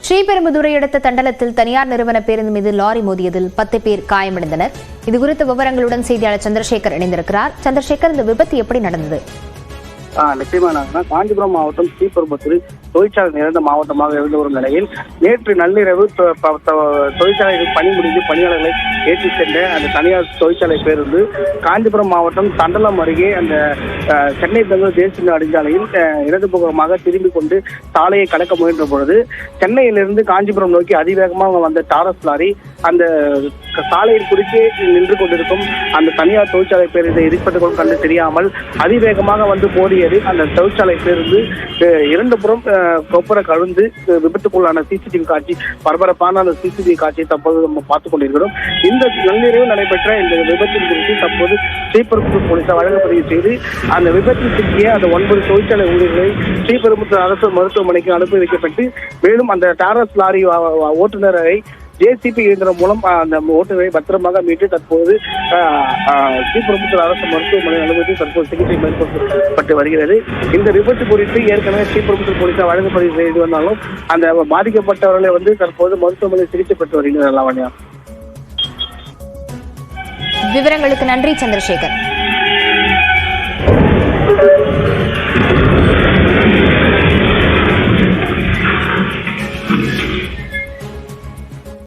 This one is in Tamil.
ஸ்ரீபெரும்புதூரை அடுத்த தண்டலத்தில் தனியார் நிறுவன பேருந்து மீது லாரி மோதியதில் 10 பேர் காயமடைந்தனர். இதுகுறித்த விவரங்களுடன் செய்தியாளர் சந்திரசேகர் இணைந்திருக்கிறார். சந்திரசேகர், இந்த விபத்து எப்படி நடந்தது? நிச்சயமான காஞ்சிபுரம் மாவட்டம் ஸ்ரீபெரும்புதூர் தொழிற்சாலை நிறைந்த மாவட்டமாக இருந்து வரும் நிலையில் நேற்று நள்ளிரவு தொழிற்சாலையில் பணி முடிந்து பணியாளர்களை ஏற்றி சென்ற அந்த தனியார் தொழிற்சாலை பேருந்து காஞ்சிபுரம் மாவட்டம் தண்டலம் அருகே அந்த சென்னை பெங்களூர் தேசிய நெடுஞ்சாலையில் இடதுபுறமாக திரும்பிக் கொண்டு சாலையை கடக்க முயன்ற பொழுது சென்னையிலிருந்து காஞ்சிபுரம் நோக்கி அதிவேகமாக வந்த டாரஸ் லாரி அந்த சாலையின் குறுக்கே நின்று கொண்டிருக்கும் அந்த தனியார் தொழிற்சாலை பேருந்தை எதிர்ப்பது கண்டு தெரியாமல் அதிவேகமாக வந்து மோதியது. அந்த தொழிற்சாலை பேருந்து இரண்டு புறம் கொப்பர கழுந்து விபத்துக்குள்ளான சிசிடிவி காட்சி, பரபரப்பான அந்த சிசிடிவி காட்சியை தற்போது நம்ம பார்த்துக் கொண்டிருக்கிறோம். இந்த நள்ளிரவு நடைபெற்ற இந்த விபத்தின் குறித்து தற்போது ஸ்ரீபெரும்புதூர் போலீசார் வழக்கு பதிவு செய்து அந்த விபத்தில் சிக்கிய அந்த 9 தொழிற்சாலை ஊழியர்களை ஸ்ரீபெரும்புதூர் அரசு மருத்துவமனைக்கு அனுப்பி வைக்கப்பட்டு மேலும் அந்த டாரஸ் லாரி ஓட்டுநரை ஜேசிபி இயந்திரம் மூலம் அந்த ஓட்டுநரை பத்திரமாக மீட்டு தற்போது ஸ்ரீபெரும்புதூர் அரசு மருத்துவமனை அனுமதி தற்போது சிகிச்சை மேற்கொள்ளப்பட்டு வருகிறது. இந்த விபத்து குறித்து ஏற்கனவே ஸ்ரீபெரும்புதூர் போலீசார் வழக்கு பதிவு செய்து வந்தாலும் அந்த பாதிக்கப்பட்டவர்களை தற்போது மருத்துவமனை சிகிச்சை பெற்று வருகின்றனர். லாவண்யா, விவரங்களுக்கு நன்றி சந்திரசேகர்.